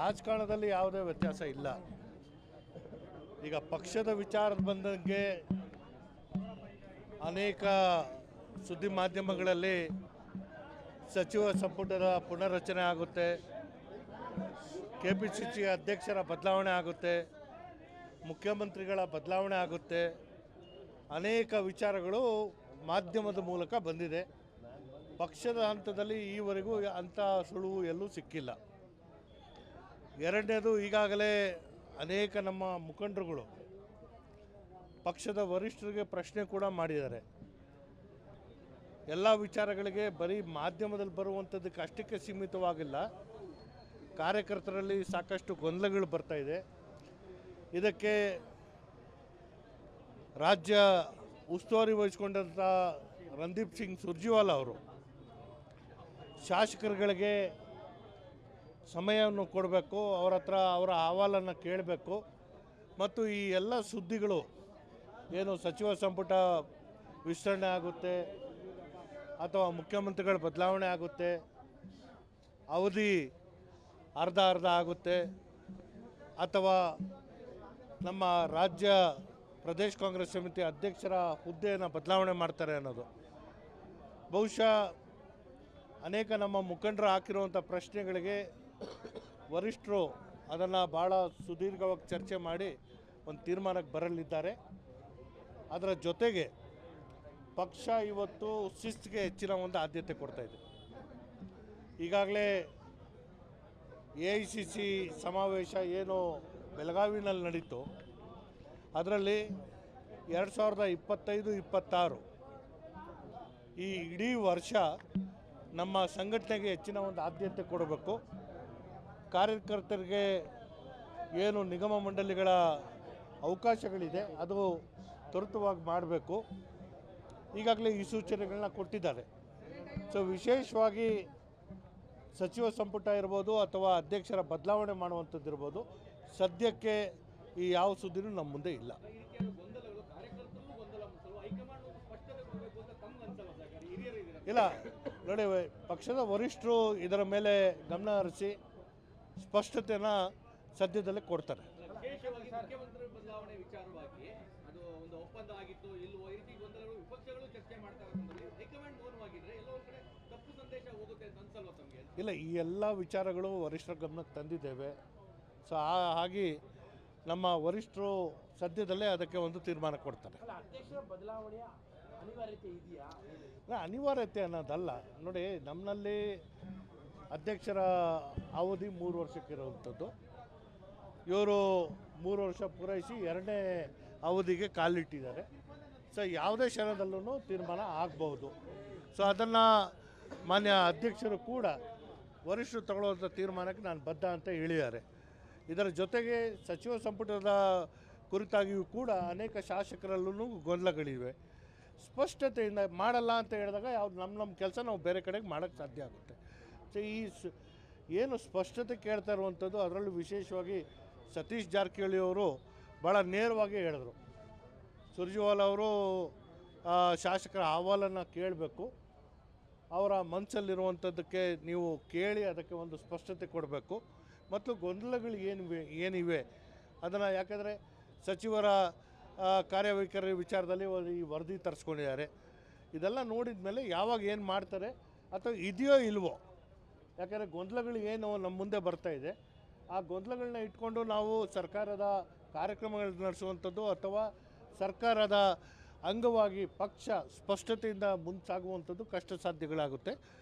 ರಾಜಕಾರಣದಲ್ಲಿ ಯಾವುದೇ ವ್ಯತ್ಯಾಸ ಇಲ್ಲ. ಈಗ ಪಕ್ಷದ ವಿಚಾರದ ಬಂದಂಗೆ ಅನೇಕ ಸುದ್ದಿ ಮಾಧ್ಯಮಗಳಲ್ಲಿ ಸಚಿವ ಸಂಪುಟದ ಪುನರ್ರಚನೆ ಆಗುತ್ತೆ, KPCC ಅಧ್ಯಕ್ಷರ ಬದಲಾವಣೆ ಆಗುತ್ತೆ, ಮುಖ್ಯಮಂತ್ರಿಗಳ ಬದಲಾವಣೆ ಆಗುತ್ತೆ, ಅನೇಕ ವಿಚಾರಗಳು ಮಾಧ್ಯಮದ ಮೂಲಕ ಬಂದಿದೆ. ಪಕ್ಷದ ಹಂತದಲ್ಲಿ ಈವರೆಗೂ ಅಂಥ ಸುಳುವು ಎಲ್ಲೂ ಸಿಕ್ಕಿಲ್ಲ. ಎರಡನೇದು, ಈಗಾಗಲೇ ಅನೇಕ ನಮ್ಮ ಮುಖಂಡರುಗಳು ಪಕ್ಷದ ವರಿಷ್ಠರಿಗೆ ಪ್ರಶ್ನೆ ಕೂಡ ಮಾಡಿದ್ದಾರೆ. ಎಲ್ಲ ವಿಚಾರಗಳಿಗೆ ಬರೀ ಮಾಧ್ಯಮದಲ್ಲಿ ಬರುವಂಥದ್ದಕ್ಕೆ ಅಷ್ಟಕ್ಕೆ ಸೀಮಿತವಾಗಿಲ್ಲ, ಕಾರ್ಯಕರ್ತರಲ್ಲಿ ಸಾಕಷ್ಟು ಗೊಂದಲಗಳು ಬರ್ತಾ ಇದೆ. ಇದಕ್ಕೆ ರಾಜ್ಯ ಉಸ್ತುವಾರಿ ವಹಿಸಿಕೊಂಡಂಥ ರಣದೀಪ್ ಸಿಂಗ್ ಸುರ್ಜೇವಾಲಾ ಅವರು ಶಾಸಕರುಗಳಿಗೆ ಸಮಯವನ್ನು ಕೊಡಬೇಕು, ಅವರ ಹತ್ರ ಅವರ ಅಹವಾಲನ್ನು ಕೇಳಬೇಕು ಮತ್ತು ಈ ಎಲ್ಲ ಸುದ್ದಿಗಳು ಏನು ಸಚಿವ ಸಂಪುಟ ವಿಸ್ತರಣೆ ಆಗುತ್ತೆ ಅಥವಾ ಮುಖ್ಯಮಂತ್ರಿಗಳ ಬದಲಾವಣೆ ಆಗುತ್ತೆ, ಅವಧಿ ಅರ್ಧ ಆಗುತ್ತೆ ಅಥವಾ ನಮ್ಮ ರಾಜ್ಯ ಪ್ರದೇಶ ಕಾಂಗ್ರೆಸ್ ಸಮಿತಿ ಅಧ್ಯಕ್ಷರ ಹುದ್ದೆಯನ್ನು ಬದಲಾವಣೆ ಮಾಡ್ತಾರೆ ಅನ್ನೋದು ಬಹುಶಃ ಅನೇಕ ನಮ್ಮ ಮುಖಂಡರು ಹಾಕಿರುವಂಥ ಪ್ರಶ್ನೆಗಳಿಗೆ ವರಿಷ್ಠರು ಅದನ್ನು ಭಾಳ ಸುದೀರ್ಘವಾಗಿ ಚರ್ಚೆ ಮಾಡಿ ಒಂದು ತೀರ್ಮಾನಕ್ಕೆ ಬರಲಿದ್ದಾರೆ. ಅದರ ಜೊತೆಗೆ ಪಕ್ಷ ಇವತ್ತು ಶಿಸ್ತಿಗೆ ಹೆಚ್ಚಿನ ಒಂದು ಆದ್ಯತೆ ಕೊಡ್ತಾಯಿದೆ. ಈಗಾಗಲೇ AICC ಸಮಾವೇಶ ಏನು ಬೆಳಗಾವಿನಲ್ಲಿ ನಡೀತು, ಅದರಲ್ಲಿ 2025-26 ಈ ಇಡೀ ವರ್ಷ ನಮ್ಮ ಸಂಘಟನೆಗೆ ಹೆಚ್ಚಿನ ಒಂದು ಆದ್ಯತೆ ಕೊಡಬೇಕು. ಕಾರ್ಯಕರ್ತರಿಗೆ ಏನು ನಿಗಮ ಮಂಡಳಿಗಳ ಅವಕಾಶಗಳಿದೆ ಅದು ತ್ವರಿತವಾಗಿ ಮಾಡಬೇಕು. ಈಗಾಗಲೇ ಈ ಸೂಚನೆಗಳನ್ನ ಕೊಟ್ಟಿದ್ದಾರೆ. ಸೊ ವಿಶೇಷವಾಗಿ ಸಚಿವ ಸಂಪುಟ ಇರ್ಬೋದು ಅಥವಾ ಅಧ್ಯಕ್ಷರ ಬದಲಾವಣೆ ಮಾಡುವಂಥದ್ದು ಇರ್ಬೋದು, ಸದ್ಯಕ್ಕೆ ಈ ಯಾವ ಸುದ್ದಿನೂ ನಮ್ಮ ಮುಂದೆ ಇಲ್ಲ. ಇಲ್ಲ ನೋಡಿ, ಪಕ್ಷದ ವರಿಷ್ಠರು ಇದರ ಮೇಲೆ ಗಮನ ಹರಿಸಿ ಸ್ಪಷ್ಟತೆಯನ್ನು ಸದ್ಯದಲ್ಲೇ ಕೊಡ್ತಾರೆ. ಇಲ್ಲ, ಈ ಎಲ್ಲ ವಿಚಾರಗಳು ವರಿಷ್ಠರ ಗಮನಕ್ಕೆ ತಂದಿದ್ದೇವೆ. ಸೊ ಹಾಗೆ ನಮ್ಮ ವರಿಷ್ಠರು ಸದ್ಯದಲ್ಲೇ ಅದಕ್ಕೆ ಒಂದು ತೀರ್ಮಾನ ಕೊಡ್ತಾರೆ. ಅನಿವಾರ್ಯತೆ ಅನ್ನೋದಲ್ಲ ನೋಡಿ, ನಮ್ಮಲ್ಲಿ ಅಧ್ಯಕ್ಷರ ಅವಧಿ 3 ವರ್ಷಕ್ಕಿರುವಂಥದ್ದು. ಇವರು 3 ವರ್ಷ ಪೂರೈಸಿ 2ನೇ ಅವಧಿಗೆ ಕಾಲಿಟ್ಟಿದ್ದಾರೆ. ಸೊ ಯಾವುದೇ ಕ್ಷಣದಲ್ಲೂ ತೀರ್ಮಾನ ಆಗ್ಬೋದು. ಸೊ ಅದನ್ನು ಮಾನ್ಯ ಅಧ್ಯಕ್ಷರು ಕೂಡ ವರಿಷ್ಠರು ತಗೊಳ್ಳುವಂಥ ತೀರ್ಮಾನಕ್ಕೆ ನಾನು ಬದ್ಧ ಅಂತ ಹೇಳಿದ್ದಾರೆ. ಇದರ ಜೊತೆಗೆ ಸಚಿವ ಸಂಪುಟದ ಕುರಿತಾಗಿಯೂ ಕೂಡ ಅನೇಕ ಶಾಸಕರಲ್ಲೂ ಗೊಂದಲಗಳಿವೆ. ಸ್ಪಷ್ಟತೆಯಿಂದ ಮಾಡಲ್ಲ ಅಂತ ಹೇಳಿದಾಗ ಯಾವ್ದು ನಮ್ಮ ಕೆಲಸ ನಾವು ಬೇರೆ ಕಡೆಗೆ ಮಾಡೋಕ್ಕೆ ಸಾಧ್ಯ ಆಗುತ್ತೆ. ಸೊ ಈ ಏನು ಸ್ಪಷ್ಟತೆ ಕೇಳ್ತಾ ಇರುವಂಥದ್ದು, ಅದರಲ್ಲೂ ವಿಶೇಷವಾಗಿ ಸತೀಶ್ ಜಾರಕಿಹೊಳಿ ಅವರು ಭಾಳ ನೇರವಾಗಿ ಹೇಳಿದ್ರು, ಸುರ್ಜೇವಾಲಾ ಅವರು ಶಾಸಕರ ಅಹವಾಲನ್ನು ಕೇಳಬೇಕು, ಅವರ ಮನಸ್ಸಲ್ಲಿರುವಂಥದ್ದಕ್ಕೆ ನೀವು ಕೇಳಿ ಅದಕ್ಕೆ ಒಂದು ಸ್ಪಷ್ಟತೆ ಕೊಡಬೇಕು ಮತ್ತು ಗೊಂದಲಗಳು ಏನಿವೆ ಅದನ್ನು, ಯಾಕಂದರೆ ಸಚಿವರ ಕಾರ್ಯವೈಖರಿ ವಿಚಾರದಲ್ಲಿ ಈ ವರದಿ ತರಿಸ್ಕೊಂಡಿದ್ದಾರೆ. ಇದೆಲ್ಲ ನೋಡಿದ ಮೇಲೆ ಯಾವಾಗ ಏನು ಮಾಡ್ತಾರೆ ಅಥವಾ ಇದೆಯೋ ಇಲ್ವೋ, ಯಾಕಂದರೆ ಗೊಂದಲಗಳು ಏನು ನಮ್ಮ ಮುಂದೆ ಬರ್ತಾಯಿದೆ, ಆ ಗೊಂದಲಗಳನ್ನ ಇಟ್ಕೊಂಡು ನಾವು ಸರ್ಕಾರದ ಕಾರ್ಯಕ್ರಮಗಳು ನಡೆಸುವಂಥದ್ದು ಅಥವಾ ಸರ್ಕಾರದ ಅಂಗವಾಗಿ ಪಕ್ಷ ಸ್ಪಷ್ಟತೆಯಿಂದ ಮುಂಸಾಗುವಂಥದ್ದು ಕಷ್ಟ ಸಾಧ್ಯಗಳಾಗುತ್ತೆ.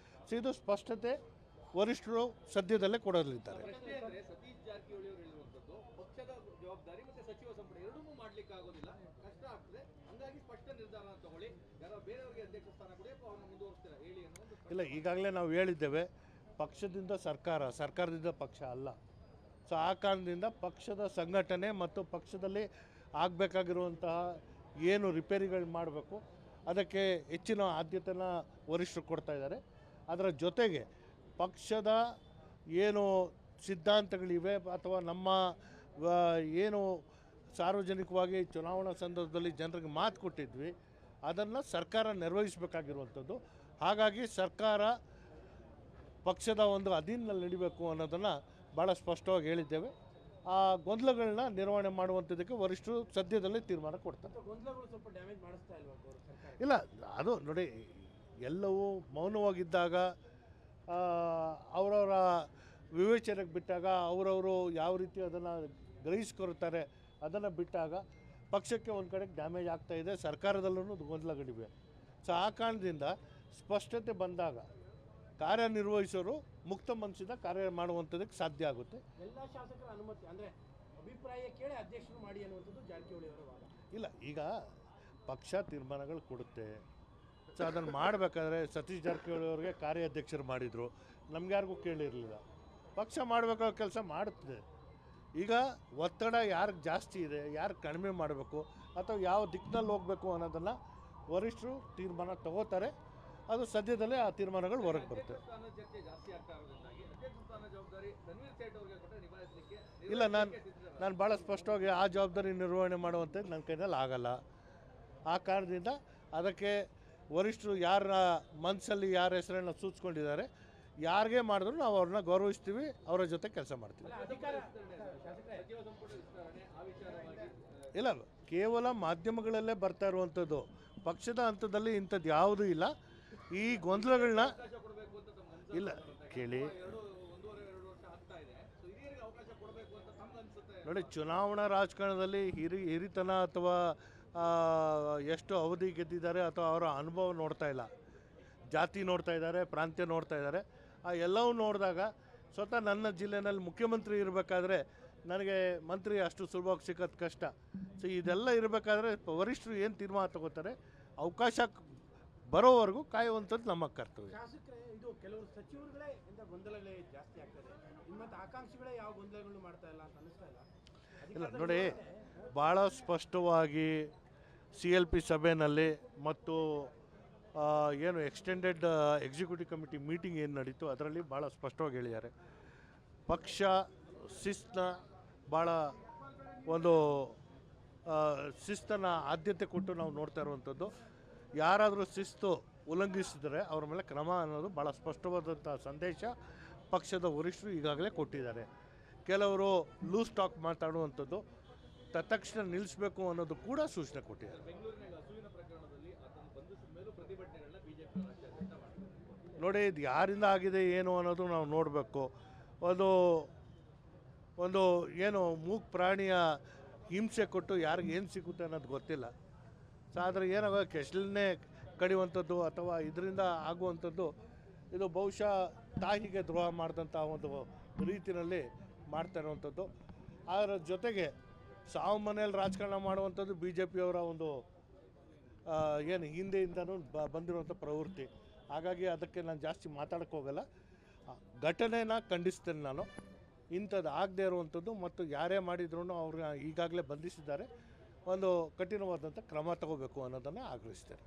ಸೊ ಇದು ಸ್ಪಷ್ಟತೆ ವರಿಷ್ಠರು ಸದ್ಯದಲ್ಲೇ ಕೊಡಲಿದ್ದಾರೆ. ಸತೀಶ್ ಜಾರಕಿಹೊಳಿ ಅವರು ಹೇಳಿರುವಂಥದ್ದು ಪಕ್ಷದ ಜವಾಬ್ದಾರಿ ಮತ್ತು ಸಚಿವ ಸಂಪುಟ ಎರಡನ್ನೂ ಮಾಡ್ಲಿಕ್ಕೆ ಆಗೋದಿಲ್ಲ, ಕಷ್ಟ ಆಗ್ತದೆ, ಹಂಗಾಗಿ ಸ್ಪಷ್ಟ ನಿರ್ಧಾರ ತಗೊಳ್ಳಿ, ಯಾರೋ ಬೇರೆಯವರಿಗೆ ಅಧ್ಯಕ್ಷ ಸ್ಥಾನ ಕೊಡಿ ಅಥವಾ ಅವ್ರನ್ನ ಮುಂದುವರಿಸ್ತೀರಾ ಹೇಳಿ ಅನ್ನೋ. ಇಲ್ಲ, ಈಗಾಗಲೇ ನಾವು ಹೇಳಿದ್ದೇವೆ, ಪಕ್ಷದಿಂದ ಸರ್ಕಾರ, ಸರ್ಕಾರದಿಂದ ಪಕ್ಷ ಅಲ್ಲ. ಸೊ ಆ ಕಾರಣದಿಂದ ಪಕ್ಷದ ಸಂಘಟನೆ ಮತ್ತು ಪಕ್ಷದಲ್ಲಿ ಆಗಬೇಕಾಗಿರುವಂತಹ ಏನು ರಿಪೇರಿಗಳು ಮಾಡಬೇಕು ಅದಕ್ಕೆ ಹೆಚ್ಚಿನ ಆದ್ಯತೆನ ವರಿಷ್ಠರು ಕೊಡ್ತಾ ಇದ್ದಾರೆ. ಅದರ ಜೊತೆಗೆ ಪಕ್ಷದ ಏನು ಸಿದ್ಧಾಂತಗಳಿವೆ ಅಥವಾ ನಮ್ಮ ಏನು ಸಾರ್ವಜನಿಕವಾಗಿ ಚುನಾವಣಾ ಸಂದರ್ಭದಲ್ಲಿ ಜನರಿಗೆ ಮಾತು ಕೊಟ್ಟಿದ್ವಿ ಅದನ್ನು ಸರ್ಕಾರ ನಿರ್ವಹಿಸಬೇಕಾಗಿರುವಂಥದ್ದು. ಹಾಗಾಗಿ ಸರ್ಕಾರ ಪಕ್ಷದ ಒಂದು ಅಧೀನದಲ್ಲಿ ನಡಿಬೇಕು ಅನ್ನೋದನ್ನು ಭಾಳ ಸ್ಪಷ್ಟವಾಗಿ ಹೇಳಿದ್ದೇವೆ. ಆ ಗೊಂದಲಗಳನ್ನ ನಿರ್ವಹಣೆ ಮಾಡುವಂಥದ್ದಕ್ಕೆ ವರಿಷ್ಠರು ಸದ್ಯದಲ್ಲೇ ತೀರ್ಮಾನ ಕೊಡ್ತಾರೆ. ಗೊಂದಲಗಳು ಸ್ವಲ್ಪ ಡ್ಯಾಮೇಜ್ ಮಾಡಿಸ್ತಾ ಇಲ್ವಾ ಸರ್ಕಾರ? ಇಲ್ಲ, ಅದು ನೋಡಿ, ಎಲ್ಲವೂ ಮೌನವಾಗಿದ್ದಾಗ ಅವರವರ ವಿವೇಚನೆಗೆ ಬಿಟ್ಟಾಗ ಅವರವರು ಯಾವ ರೀತಿ ಅದನ್ನು ಗ್ರಹಿಸ್ಕೊಳ್ತಾರೆ ಅದನ್ನು ಬಿಟ್ಟಾಗ ಪಕ್ಷಕ್ಕೆ ಒಂದು ಕಡೆಗೆ ಡ್ಯಾಮೇಜ್ ಆಗ್ತಾಯಿದೆ, ಸರ್ಕಾರದಲ್ಲೂ ಗೊಂದಲಗಳಿವೆ. ಸೊ ಆ ಕಾರಣದಿಂದ ಸ್ಪಷ್ಟತೆ ಬಂದಾಗ ಕಾರ್ಯನಿರ್ವಹಿಸೋರು ಮುಕ್ತ ಮನಸ್ಸಿಂದ ಕಾರ್ಯ ಮಾಡುವಂಥದ್ದಕ್ಕೆ ಸಾಧ್ಯ ಆಗುತ್ತೆ. ಎಲ್ಲ ಶಾಸಕರ ಅನುಮತಿ ಅಂದರೆ ಅಭಿಪ್ರಾಯ ಕೇಳಿ ಅಧ್ಯಕ್ಷರು ಮಾಡಿ ಅನ್ನುವಂಥದ್ದು ಜಾರಕಿಹೊಳಿ ಅವರ ವಾದ. ಇಲ್ಲ, ಈಗ ಪಕ್ಷ ತೀರ್ಮಾನಗಳು ಕೊಡುತ್ತೆ. ಸೊ ಅದನ್ನು ಮಾಡಬೇಕಾದ್ರೆ ಸತೀಶ್ ಜಾರಕಿಹೊಳಿ ಅವ್ರಿಗೆ ಕಾರ್ಯಾಧ್ಯಕ್ಷರು ಮಾಡಿದರು, ನಮ್ಗೆ ಯಾರಿಗೂ ಕೇಳಿರಲಿಲ್ಲ. ಪಕ್ಷ ಮಾಡಬೇಕಾದ ಕೆಲಸ ಮಾಡುತ್ತದೆ. ಈಗ ಒತ್ತಡ ಯಾರಿಗೆ ಜಾಸ್ತಿ ಇದೆ, ಯಾರು ಕಡಿಮೆ ಮಾಡಬೇಕು ಅಥವಾ ಯಾವ ದಿಕ್ಕಿನಲ್ಲಿ ಹೋಗಬೇಕು ಅನ್ನೋದನ್ನು ವರಿಷ್ಠರು ತೀರ್ಮಾನ ತಗೋತಾರೆ. ಅದು ಸದ್ಯದಲ್ಲೇ ಆ ತೀರ್ಮಾನಗಳು ಹೊರಗೆ ಬರುತ್ತೆ. ಸ್ಥಾನದ ಚರ್ಚೆ ಜಾಸ್ತಿ ಆಗ್ತಾ ಇರೋದ್ರಿಂದಾಗಿ ಅಧ್ಯಕ್ಷ ಸ್ಥಾನ ಜವಾಬ್ದಾರಿ ತನ್ವೀರ್ ಸೇಠ್ ಅವರಿಗೆ ಕೊಟ್ಟರೆ ನಿಭಾಯಿಸಲಿಕ್ಕೆ ಇಲ್ಲ, ನಾನು ಭಾಳ ಸ್ಪಷ್ಟವಾಗಿ ಆ ಜವಾಬ್ದಾರಿ ನಿರ್ವಹಣೆ ಮಾಡುವಂಥದ್ದು ನನ್ನ ಕೈಯಲ್ಲಿ ಆಗಲ್ಲ. ಆ ಕಾರಣದಿಂದ ಅದಕ್ಕೆ ವರಿಷ್ಠರು ಯಾರ ಮನಸ್ಸಲ್ಲಿ ಯಾರ ಹೆಸರನ್ನು ಸೂಚಿಸ್ಕೊಂಡಿದ್ದಾರೆ, ಯಾರಿಗೆ ಮಾಡಿದ್ರು ನಾವು ಅವ್ರನ್ನ ಗೌರವಿಸ್ತೀವಿ, ಅವರ ಜೊತೆ ಕೆಲಸ ಮಾಡ್ತೀವಿ. ಸಚಿವ ಸಂಪುಟ ವಿಸ್ತರಣೆ ಆ ವಿಚಾರವಾಗಿ ಇಲ್ಲ, ಕೇವಲ ಮಾಧ್ಯಮಗಳಲ್ಲೇ ಬರ್ತಾ ಇರುವಂಥದ್ದು. ಪಕ್ಷದ ಹಂತದಲ್ಲಿ ಇಂಥದ್ದು ಯಾವುದೂ ಇಲ್ಲ. ಈ ಗೊಂದಲಗಳನ್ನ ಅವಕಾಶ ಕೊಡಬೇಕು ಅಂತ ತಮ್ಮ ಅನ್ಸುತ್ತೆ? ಇಲ್ಲ ಕೇಳಿ, 1.5-2 ವರ್ಷ ಆಗ್ತಾ ಇದೆ. ಸೊ ಹಿರಿಯರಿಗೆ ಅವಕಾಶ ಕೊಡಬೇಕು ಅಂತ ತಮ್ಗೆ ಅನ್ಸುತ್ತೆ? ನೋಡಿ, ಚುನಾವಣಾ ರಾಜಕಾರಣದಲ್ಲಿ ಹಿರಿತನ ಅಥವಾ ಎಷ್ಟು ಅವಧಿ ಗೆದ್ದಿದ್ದಾರೆ ಅಥವಾ ಅವರ ಅನುಭವ ನೋಡ್ತಾ ಇಲ್ಲ, ಜಾತಿ ನೋಡ್ತಾ ಇದ್ದಾರೆ, ಪ್ರಾಂತ್ಯ ನೋಡ್ತಾ ಇದ್ದಾರೆ. ಆ ಎಲ್ಲವೂ ನೋಡಿದಾಗ ಸ್ವತಃ ನನ್ನ ಜಿಲ್ಲೆಯಲ್ಲಿ ಮುಖ್ಯಮಂತ್ರಿ ಇರಬೇಕಾದ್ರೆ ನನಗೆ ಮಂತ್ರಿ ಅಷ್ಟು ಸುಲಭವಾಗಿ ಸಿಗೋದು ಕಷ್ಟ. ಸೊ ಇದೆಲ್ಲ ಇರಬೇಕಾದ್ರೆ ವರಿಷ್ಠರು ಏನು ತೀರ್ಮಾನ ತಗೋತಾರೆ, ಅವಕಾಶ ಬರೋವರೆಗೂ ಕಾಯುವಂಥದ್ದು ನಮ್ಮ ಕರ್ತವ್ಯ. ಶಾಸಕರೇ, ಇದು ಕೆಲವರು ಸಚಿವರುಗಳೇ ಇಂಥ ಗೊಂದಲಗಳೇ ಜಾಸ್ತಿ ಆಗ್ತದೆ, ಮತ್ತು ಆಕಾಂಕ್ಷಿಗಳೇ ಯಾವ ಗೊಂದಲಗಳು ಮಾಡ್ತಾ ಇಲ್ಲ ಅಂತ ಅನಿಸ್ತಾ ಇಲ್ಲ? ಇಲ್ಲ ನೋಡಿ, ಭಾಳ ಸ್ಪಷ್ಟವಾಗಿ CLP ಸಭೆಯಲ್ಲಿ ಮತ್ತು ಏನು ಎಕ್ಸ್ಟೆಂಡೆಡ್ ಎಕ್ಸಿಕ್ಯೂಟಿವ್ ಕಮಿಟಿ ಮೀಟಿಂಗ್ ಏನು ನಡೀತು ಅದರಲ್ಲಿ ಭಾಳ ಸ್ಪಷ್ಟವಾಗಿ ಹೇಳಿದ್ದಾರೆ. ಪಕ್ಷ ಶಿಸ್ತನ್ನ ಭಾಳ ಒಂದು ಶಿಸ್ತನ್ನು ಆದ್ಯತೆ ಕೊಟ್ಟು ನಾವು ನೋಡ್ತಾ ಇರುವಂಥದ್ದು. ಯಾರಾದರೂ ಶಿಸ್ತು ಉಲ್ಲಂಘಿಸಿದರೆ ಅವ್ರ ಮೇಲೆ ಕ್ರಮ ಅನ್ನೋದು ಭಾಳ ಸ್ಪಷ್ಟವಾದಂಥ ಸಂದೇಶ ಪಕ್ಷದ ವರಿಷ್ಠರು ಈಗಾಗಲೇ ಕೊಟ್ಟಿದ್ದಾರೆ. ಕೆಲವರು ಲೂಸ್ ಟಾಕ್ ಮಾತಾಡುವಂಥದ್ದು ತತ್ಕ್ಷಣ ನಿಲ್ಲಿಸಬೇಕು ಅನ್ನೋದು ಕೂಡ ಸೂಚನೆ ಕೊಟ್ಟಿದ್ದಾರೆ. ಬೆಂಗಳೂರಿನ ಹಸುವಿನ ಪ್ರಕರಣದಲ್ಲಿ ಆತನ ಬಂಧಿಸಿದ ಮೇಲೂ ಪ್ರತಿಭಟನೆಗಳನ್ನ ಬಿಜೆಪಿ ರಾಜ್ಯಾದ್ಯಂತ ಮಾಡಿದ್ದಾರೆ. ನೋಡಿ, ಇದು ಯಾರಿಂದ ಆಗಿದೆ ಏನು ಅನ್ನೋದು ನಾವು ನೋಡಬೇಕು. ಒಂದು ಏನು ಮೂಕ್ ಪ್ರಾಣಿಯ ಹಿಂಸೆ ಕೊಟ್ಟು ಯಾರಿಗೆ ಏನು ಸಿಗುತ್ತೆ ಅನ್ನೋದು ಗೊತ್ತಿಲ್ಲ. ಸೊ ಆದರೆ ಏನಾಗ ಕೆಸಲನ್ನೇ ಕಡಿಯುವಂಥದ್ದು ಅಥವಾ ಇದರಿಂದ ಆಗುವಂಥದ್ದು, ಇದು ಬಹುಶಃ ತಾಯಿಗೆ ದ್ರೋಹ ಮಾಡಿದಂಥ ಒಂದು ರೀತಿಯಲ್ಲಿ ಮಾಡ್ತಾ ಇರುವಂಥದ್ದು. ಅದರ ಜೊತೆಗೆ ಸಾವು ಮನೆಯಲ್ಲಿ ರಾಜಕಾರಣ ಮಾಡುವಂಥದ್ದು BJPಯವರ ಒಂದು ಏನು ಹಿಂದೆಯಿಂದನೂ ಬಂದಿರುವಂಥ ಪ್ರವೃತ್ತಿ. ಹಾಗಾಗಿ ಅದಕ್ಕೆ ನಾನು ಜಾಸ್ತಿ ಮಾತಾಡೋಕ್ಕೆ ಹೋಗಲ್ಲ. ಘಟನೆನ ಖಂಡಿಸ್ತೇನೆ ನಾನು. ಇಂಥದ್ದು ಆಗದೆ ಇರುವಂಥದ್ದು ಮತ್ತು ಯಾರೇ ಮಾಡಿದ್ರೂ ಅವ್ರನ್ನ ಈಗಾಗಲೇ ಬಂಧಿಸಿದ್ದಾರೆ, ಒಂದು ಕಠಿಣವಾದಂಥ ಕ್ರಮ ತಗೋಬೇಕು ಅನ್ನೋದನ್ನು ಆಗ್ರಹಿಸ್ತೇನೆ.